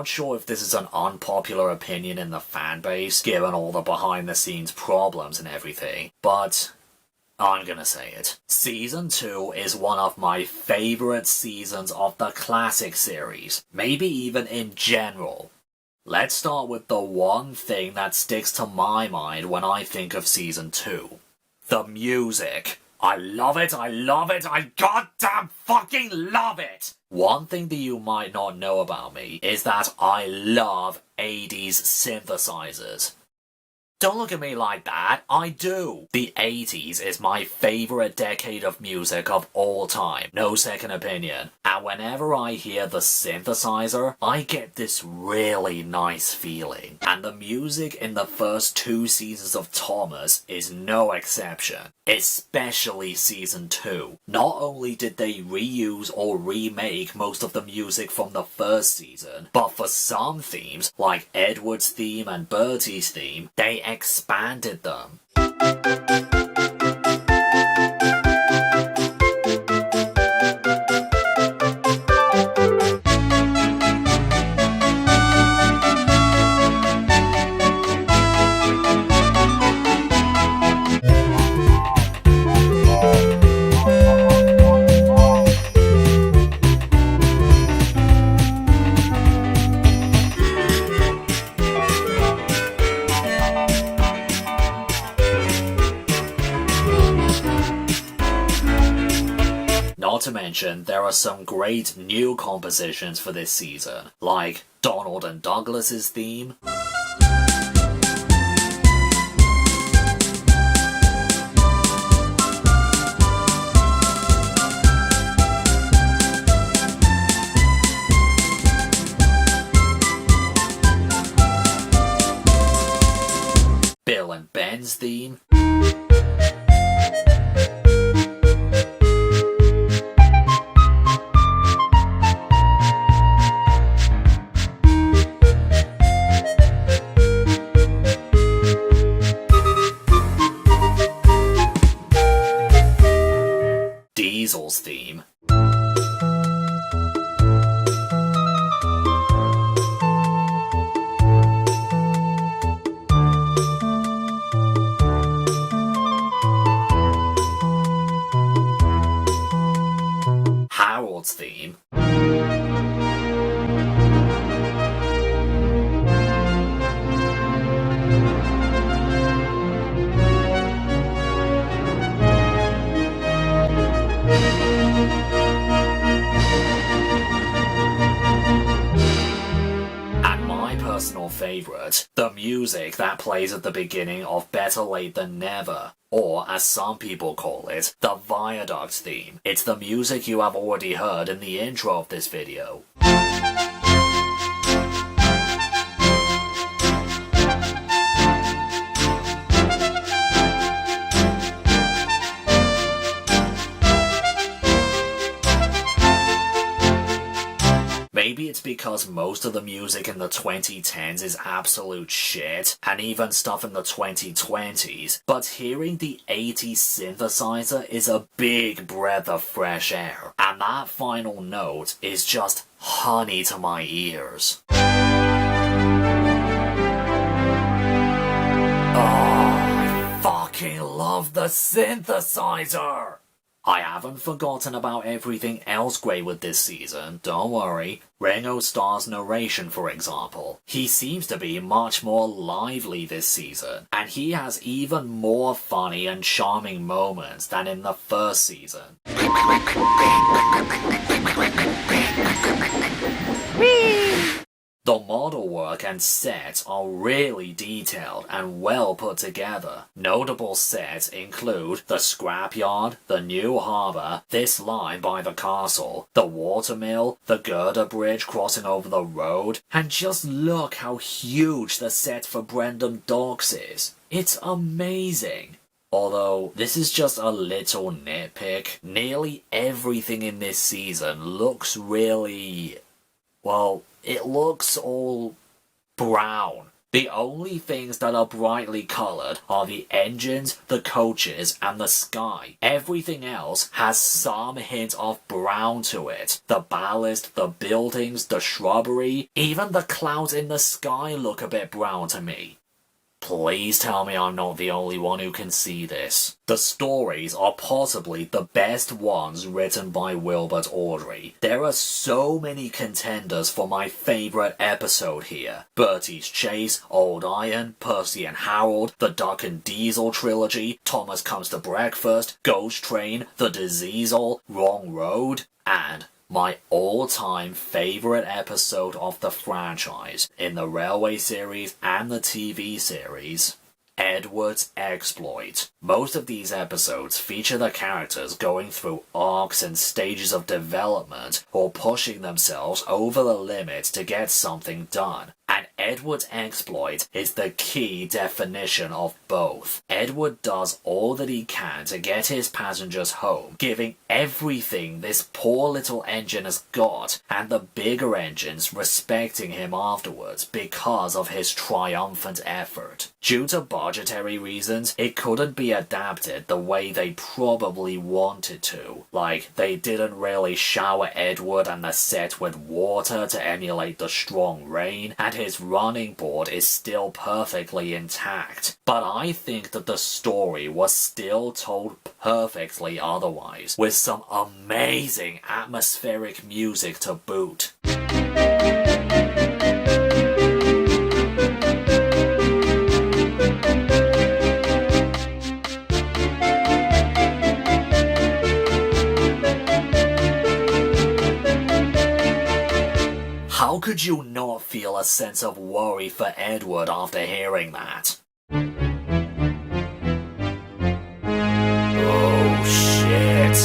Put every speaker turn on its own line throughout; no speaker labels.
not sure if this is an unpopular opinion in the fanbase, given all the behind-the-scenes problems and everything, but I'm gonna say it. Season 2 is one of my favorite seasons of the classic series, maybe even in general. Let's start with the one thing that sticks to my mind when I think of Season 2. The music. I love it, I love it, I goddamn fucking love it! One thing that you might not know about me is that I love 80s synthesizers. Don't look at me like that, I do! The 80s is my favourite decade of music of all time, no second opinion. And whenever I hear the synthesizer, I get this really nice feeling. And the music in the first 2 seasons of Thomas is no exception. Especially Season 2. Not only did they reuse or remake most of the music from the first season, but for some themes, like Edward's theme and Bertie's theme, they expanded them. Not to mention, there are some great new compositions for this season, like Donald and Douglas's theme, Bill and Ben's theme, Diesel's theme, Harold's theme, personal favourite, the music that plays at the beginning of Better Late Than Never, or as some people call it, the Viaduct theme. It's the music you have already heard in the intro of this video. Maybe it's because most of the music in the 2010s is absolute shit, and even stuff in the 2020s, but hearing the 80s synthesizer is a big breath of fresh air, and that final note is just honey to my ears. Oh, I fucking love the synthesizer! I haven't forgotten about everything else great with this season, don't worry. Ringo Starr's narration, for example. He seems to be much more lively this season, and he has even more funny and charming moments than in the first season. The model work and sets are really detailed and well put together. Notable sets include the scrapyard, the new harbour, this line by the castle, the watermill, the girder bridge crossing over the road, and just look how huge the set for Brendam Docks is. It's amazing. Although, this is just a little nitpick, nearly everything in this season looks really, well, it looks all brown. The only things that are brightly colored are the engines, the coaches, and the sky. Everything else has some hint of brown to it. The ballast, the buildings, the shrubbery, even the clouds in the sky look a bit brown to me. Please tell me I'm not the only one who can see this. The stories are possibly the best ones written by Wilbert Awdry. There are so many contenders for my favourite episode here. Bertie's Chase, Old Iron, Percy and Harold, the Duck and Diesel trilogy, Thomas Comes to Breakfast, Ghost Train, The Diseasel, Wrong Road, and my all-time favourite episode of the franchise, in the Railway series and the TV series, Edward's Exploit. Most of these episodes feature the characters going through arcs and stages of development or pushing themselves over the limit to get something done. And Edward's exploit is the key definition of both. Edward does all that he can to get his passengers home, giving everything this poor little engine has got, and the bigger engines respecting him afterwards because of his triumphant effort. Due to budgetary reasons, it couldn't be adapted the way they probably wanted to. Like, they didn't really shower Edward and the set with water to emulate the strong rain, and his running board is still perfectly intact. But I think that the story was still told perfectly otherwise, with some amazing atmospheric music to boot. How could you not feel a sense of worry for Edward after hearing that? Oh shit.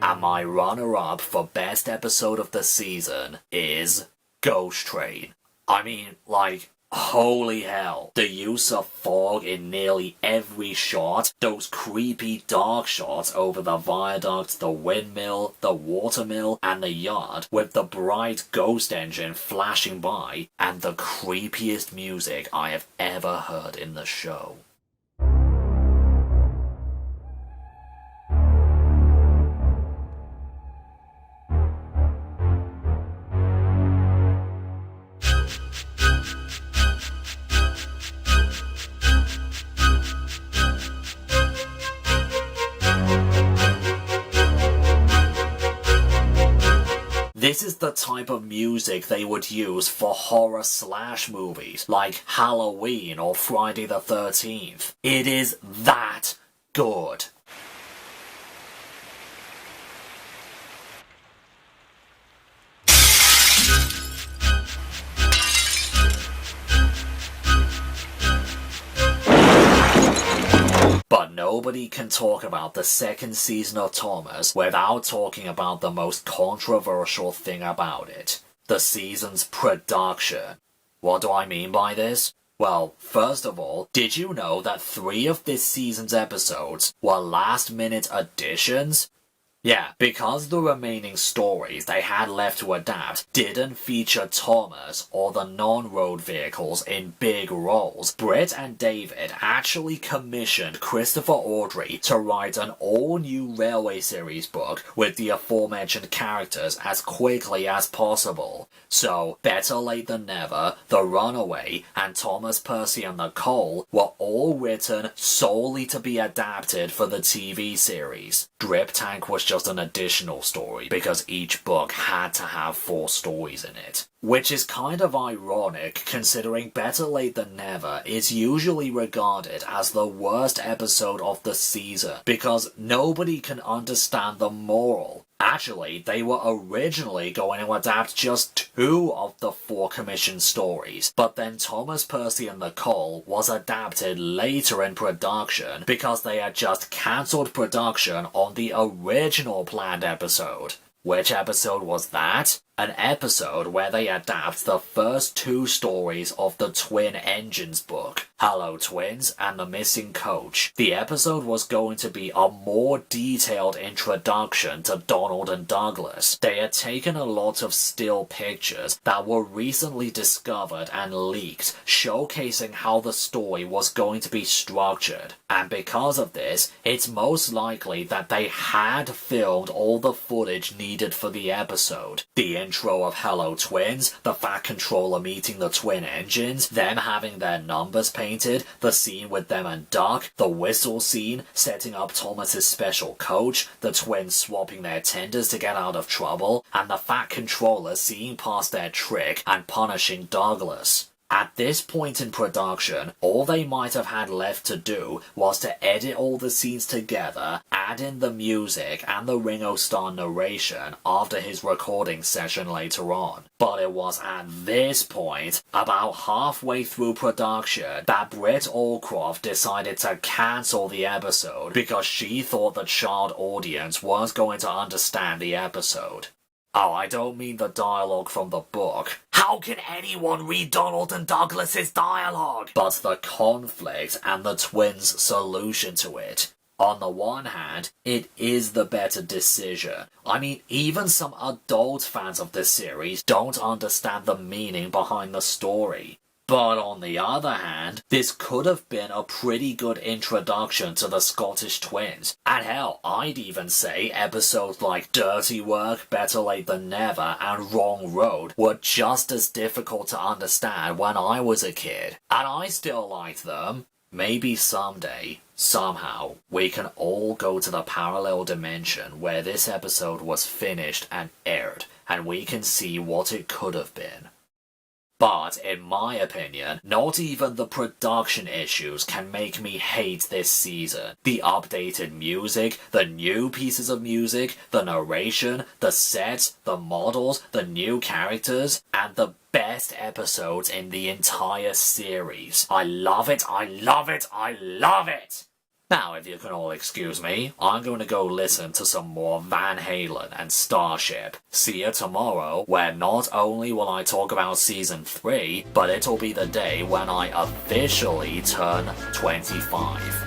And my runner-up for best episode of the season is Ghost Train. I mean, like, holy hell. The use of fog in nearly every shot, those creepy dark shots over the viaduct, the windmill, the watermill, and the yard, with the bright ghost engine flashing by, and the creepiest music I have ever heard in the show. This is the type of music they would use for horror slash movies like Halloween or Friday the 13th. It is that good. But nobody can talk about the second season of Thomas without talking about the most controversial thing about it. The season's production. What do I mean by this? Well, first of all, did you know that 3 of this season's episodes were last-minute additions? Yeah, because the remaining stories they had left to adapt didn't feature Thomas or the non-road vehicles in big roles, Britt and David actually commissioned Christopher Awdry to write an all-new Railway series book with the aforementioned characters as quickly as possible. So, Better Late Than Never, The Runaway, and Thomas, Percy and the Coal were all written solely to be adapted for the TV series. Drip Tank was just an additional story because each book had to have 4 stories in it. Which is kind of ironic considering Better Late Than Never is usually regarded as the worst episode of the season because nobody can understand the moral. Actually, they were originally going to adapt just 2 of the 4 commissioned stories, but then Thomas, Percy and the Coal was adapted later in production because they had just cancelled production on the original planned episode. Which episode was that? an episode where they adapt the first 2 stories of the Twin Engines book, Hello Twins and The Missing Coach. The episode was going to be a more detailed introduction to Donald and Douglas. They had taken a lot of still pictures that were recently discovered and leaked, showcasing how the story was going to be structured. And because of this, it's most likely that they had filmed all the footage needed for the episode. The intro of Hello Twins, the Fat Controller meeting the Twin Engines, them having their numbers painted, the scene with them and Duck, the whistle scene, setting up Thomas's special coach, the twins swapping their tenders to get out of trouble, and the Fat Controller seeing past their trick and punishing Douglas. At this point in production, all they might have had left to do was to edit all the scenes together, add in the music and the Ringo Starr narration after his recording session later on. But it was at this point, about halfway through production, that Britt Allcroft decided to cancel the episode because she thought the child audience weren't going to understand the episode. Oh, I don't mean the dialogue from the book. How can anyone read Donald and Douglas's dialogue? But the conflict and the twins' solution to it. On the one hand, it is the better decision. I mean, even some adult fans of this series don't understand the meaning behind the story. But on the other hand, this could have been a pretty good introduction to the Scottish twins. And hell, I'd even say episodes like Dirty Work, Better Late Than Never, and Wrong Road were just as difficult to understand when I was a kid. And I still liked them. Maybe someday, somehow, we can all go to the parallel dimension where this episode was finished and aired, and we can see what it could have been. But, in my opinion, not even the production issues can make me hate this season. The updated music, the new pieces of music, the narration, the sets, the models, the new characters, and the best episodes in the entire series. I love it, I love it, I love it! Now, if you can all excuse me, I'm going to go listen to some more Van Halen and Starship. See you tomorrow, where not only will I talk about Season 3, but it'll be the day when I officially turn 25.